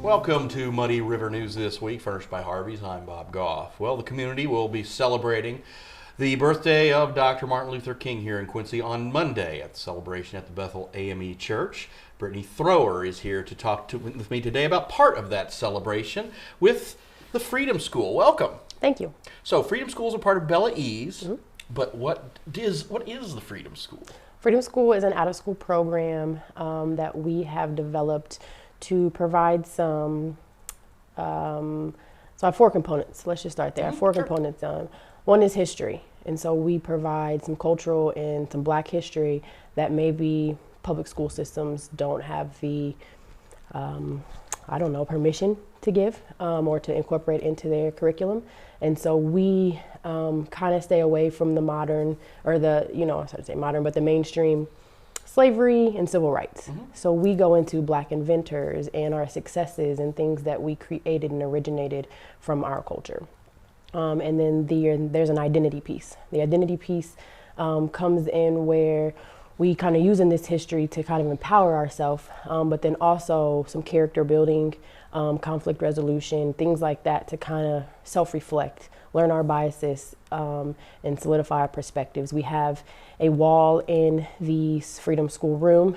Welcome to Muddy River News this week, furnished by Harvey's. I'm Bob Goff. Well, the community will be celebrating the birthday of Dr. Martin Luther King here in Quincy on Monday at the celebration at the Bethel AME Church. Brittany Thrower is here to talk with me today about part of that celebration with the Freedom School. Welcome. Thank you. So, Freedom School is a part of Bella Ease, but what is the Freedom School? Freedom School is an out-of-school program that we have developed to provide some, so I have four components. Let's just start there. I have four components. One is history. And so we provide some cultural and some Black history that maybe public school systems don't have the, permission to give or to incorporate into their curriculum. And so we kind of stay away from the modern, or the, I was trying to say modern, but the mainstream slavery and civil rights. So we go into Black inventors and our successes and things that we created and originated from our culture. And then there's an identity piece. The identity piece comes in where we kind of using this history to kind of empower ourselves, but then also some character building, conflict resolution, things like that to kind of self-reflect, learn our biases, and solidify our perspectives. We have a wall in the Freedom School room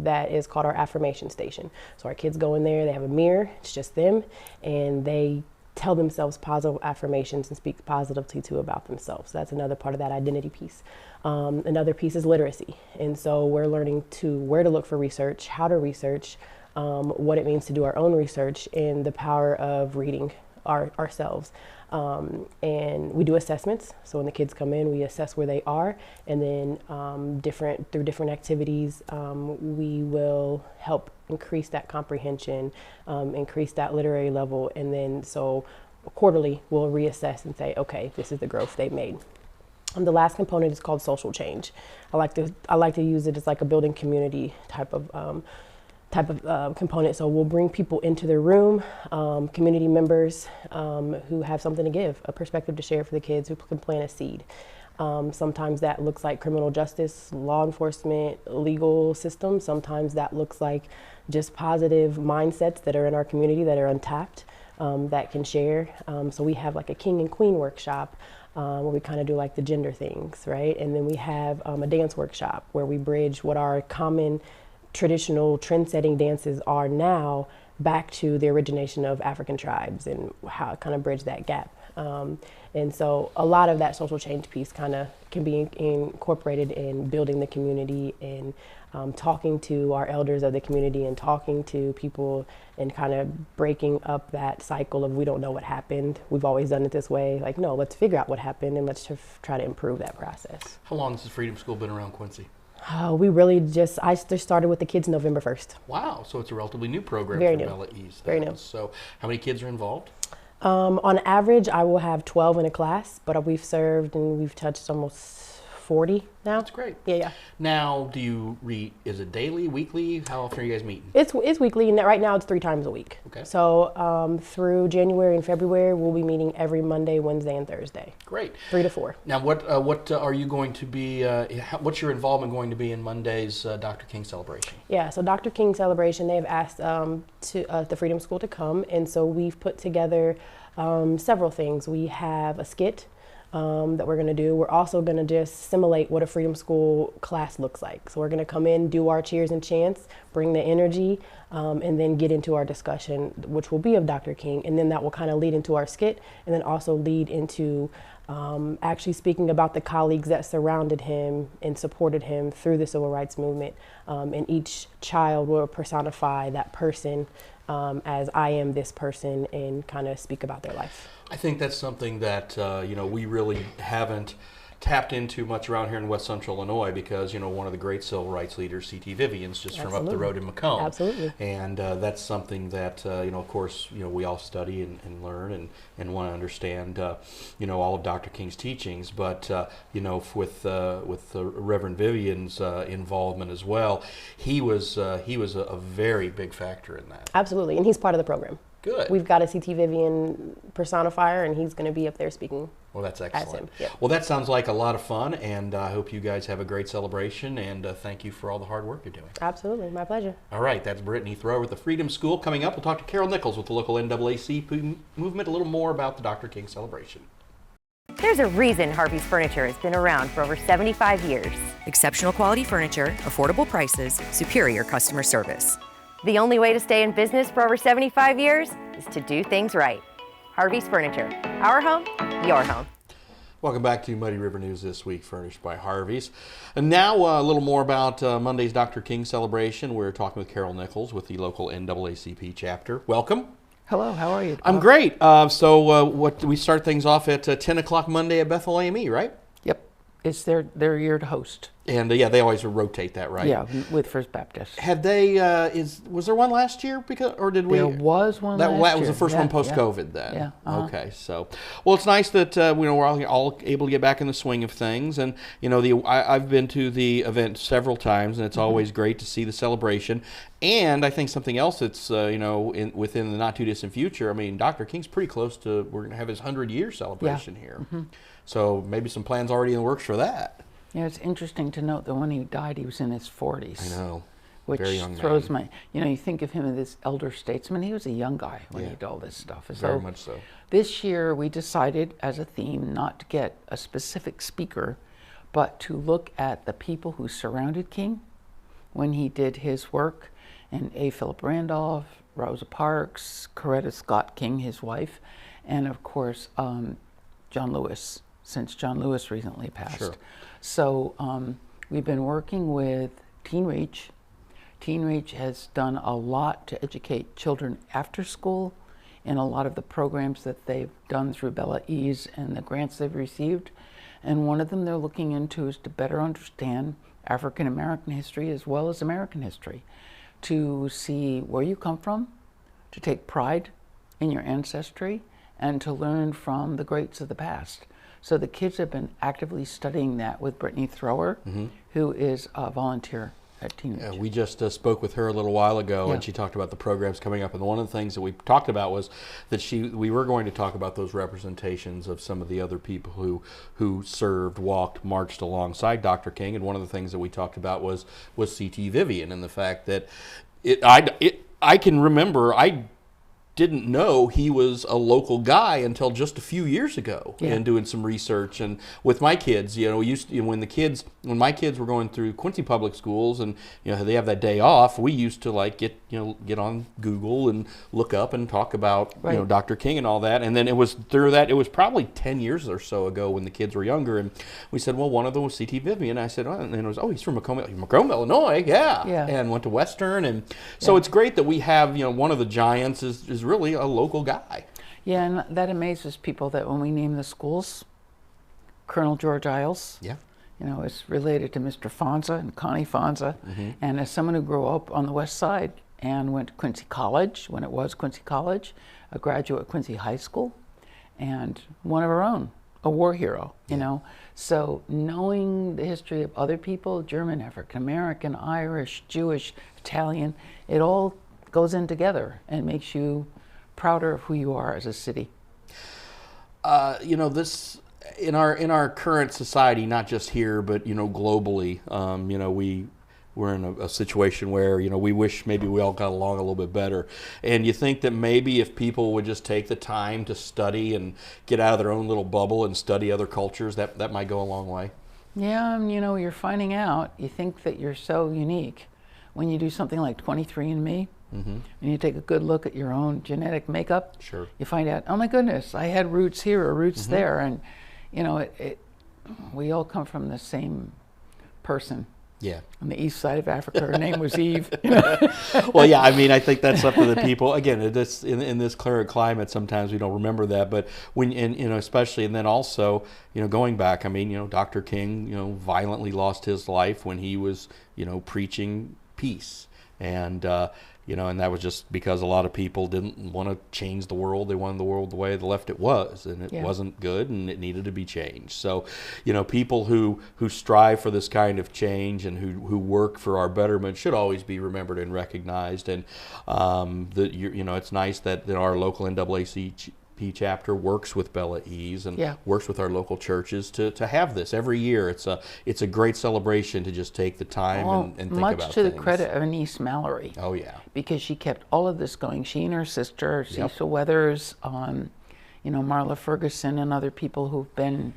that is called our affirmation station. So our kids go in there, they have a mirror, it's just them, and they tell themselves positive affirmations and speak positively to about themselves. That's another part of that identity piece. Another piece is literacy. And so we're learning where to look for research, how to research, what it means to do our own research, and the power of reading ourselves. And we do assessments. So when the kids come in, we assess where they are, and then through different activities, we will help increase that comprehension, increase that literary level, and then so quarterly we'll reassess and say, okay, this is the growth they've made. The last component is called social change. I like to use it as like a building community type of component. So we'll bring people into the room, community members who have something to give, a perspective to share for the kids, who can plant a seed. Sometimes that looks like criminal justice, law enforcement, legal system. Sometimes that looks like just positive mindsets that are in our community that are untapped, that can share. So we have like a king and queen workshop where we kind of do like the gender things, right? And then we have a dance workshop where we bridge what our common traditional trend-setting dances are now back to the origination of African tribes and how kind of bridge that gap. And so a lot of that social change piece kind of can be incorporated in building the community and talking to our elders of the community and talking to people and kind of breaking up that cycle of we don't know what happened. We've always done it this way. Like, no, let's figure out what happened and let's try to improve that process. How long has the Freedom School been around Quincy? I just started with the kids November 1st. Wow, so it's a relatively new program Very for new. Bella Ease. Very new. So how many kids are involved? On average, I will have 12 in a class, but we've served and we've touched almost 40 now. That's great. Yeah. Now, do you read, is it daily, weekly? How often are you guys meeting? It's weekly, and right now it's 3 times a week. Okay. So through January and February, we'll be meeting every Monday, Wednesday, and Thursday. Great. 3 to 4. Now, what are you going to be, what's your involvement going to be in Monday's Dr. King celebration? Yeah, so Dr. King celebration, they have asked the Freedom School to come, and so we've put together several things. We have a skit that we're going to do. We're also going to just simulate what a Freedom School class looks like. So we're going to come in, do our cheers and chants, bring the energy, and then get into our discussion, which will be of Dr. King. And then that will kind of lead into our skit, and then also lead into actually speaking about the colleagues that surrounded him and supported him through the civil rights movement. And each child will personify that person as I am this person and kind of speak about their life. I think that's something that we really haven't tapped into much around here in West Central Illinois because, one of the great civil rights leaders, C.T. Vivian's just from up the road in Macomb. Absolutely. And that's something that, of course, we all study and learn and want to understand, all of Dr. King's teachings. But, with Reverend Vivian's involvement as well, he was a very big factor in that. Absolutely. And he's part of the program. Good. We've got a CT Vivian personifier, and he's going to be up there speaking. Well, that's As excellent. him, yep. Well, that sounds like a lot of fun, and I hope you guys have a great celebration, and thank you for all the hard work you're doing. Absolutely. My pleasure. All right, that's Brittany Thrower with the Freedom School. Coming up, we'll talk to Carol Nichols with the local NAACP movement, a little more about the Dr. King celebration. There's a reason Harvey's Furniture has been around for over 75 years. Exceptional quality furniture, affordable prices, superior customer service. The only way to stay in business for over 75 years is to do things right. Harvey's Furniture. Our home, your home. Welcome back to Muddy River News This Week, furnished by Harvey's. And now a little more about Monday's Dr. King celebration. We're talking with Carol Nichols with the local NAACP chapter. Welcome. Hello, how are you? I'm great. So we start things off at 10 o'clock Monday at Bethel AME, right? Yep, it's their year to host. And yeah, they always rotate that, right? Yeah, with First Baptist. Have they? Was there one last year? Did we? There was one that last year. was the first one post-COVID. Then. Yeah. Okay. So, well, it's nice that we're all able to get back in the swing of things. And I've been to the event several times, and it's always great to see the celebration. And I think something else that's within the not too distant future. I mean, Dr. King's pretty close to. We're going to have his 100-year celebration here. So maybe some plans already in the works for that. Yeah, it's interesting to note that when he died, he was in his 40s. I know. Which Very young throws man. you think of him as this elder statesman. He was a young guy when he did all this stuff. Very much so. This year we decided as a theme not to get a specific speaker, but to look at the people who surrounded King when he did his work. And A. Philip Randolph, Rosa Parks, Coretta Scott King, his wife, and of course John Lewis, since John Lewis recently passed. Sure. So we've been working with Teen Reach. Teen Reach has done a lot to educate children after school in a lot of the programs that they've done through Bella Ease and the grants they've received. And one of them they're looking into is to better understand African American history as well as American history, to see where you come from, to take pride in your ancestry, and to learn from the greats of the past. So the kids have been actively studying that with Brittany Thrower, who is a volunteer at Teen Reach. We just spoke with her a little while ago, and she talked about the programs coming up. And one of the things that we talked about was that we were going to talk about those representations of some of the other people who served, walked, marched alongside Dr. King. And one of the things that we talked about was C.T. Vivian, and the fact that I can remember I didn't know he was a local guy until just a few years ago, and doing some research. And with my kids, we used to, when my kids were going through Quincy public schools, and they have that day off, we used to get on Google and look up and talk about Dr. King and all that. And then it was through that, it was probably 10 years or so ago when the kids were younger, and we said, well, one of them was C.T. Vivian. I said, and it was, he's from Macomb, Illinois, and went to Western. And so it's great that we have, one of the giants is really a local guy. Yeah, and that amazes people that when we name the schools, Colonel George Iles, is related to Mr. Fonza and Connie Fonza. And as someone who grew up on the West Side and went to Quincy College, when it was Quincy College, a graduate at Quincy High School, and one of our own, a war hero, So knowing the history of other people, German, African American, Irish, Jewish, Italian, it all goes in together and makes you prouder of who you are as a city. This in our current society, not just here, but globally, we're in a situation where we wish maybe we all got along a little bit better. And you think that maybe if people would just take the time to study and get out of their own little bubble and study other cultures, that might go a long way. Yeah, and you're finding out. You think that you're so unique when you do something like 23andMe. And you take a good look at your own genetic makeup, you find out, oh my goodness, I had roots here or roots there, and we all come from the same person. Yeah. On the east side of Africa, her name was Eve. Well, yeah, I mean, I think that's something that people, again, in this current climate, sometimes we don't remember that, but when, especially, and then also, going back, I mean, Dr. King, violently lost his life when he was, preaching peace. And, and that was just because a lot of people didn't want to change the world. They wanted the world the way they left it was, and it wasn't good, and it needed to be changed. So, people who strive for this kind of change and who work for our betterment should always be remembered and recognized. And it's nice that our local NAACP chapter works with Bella Ease and works with our local churches to have this every year. It's a great celebration to just take the time and think about things. Much to the credit of Anise Mallory. Oh yeah, because she kept all of this going. She and her sister, Cecil Weathers, Marla Ferguson, and other people who've been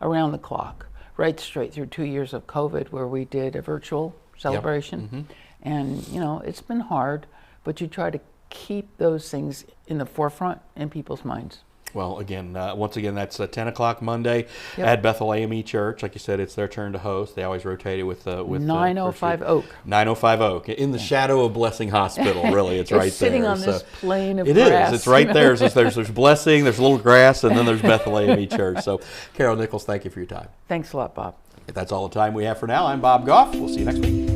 around the clock, right straight through 2 years of COVID, where we did a virtual celebration. And it's been hard, but you try to keep those things in the forefront in people's minds. Well, again, once again, that's 10 o'clock Monday at Bethel AME Church. Like you said, it's their turn to host. They always rotate it with 905 Oak. 905 Oak, in the shadow of Blessing Hospital. Really, it's right there. Sitting on this plain of grass. It is. It's right there. There's Blessing, there's a little grass, and then there's Bethel AME Church. So, Carol Nichols, thank you for your time. Thanks a lot, Bob. If that's all the time we have for now, I'm Bob Goff. We'll see you next week.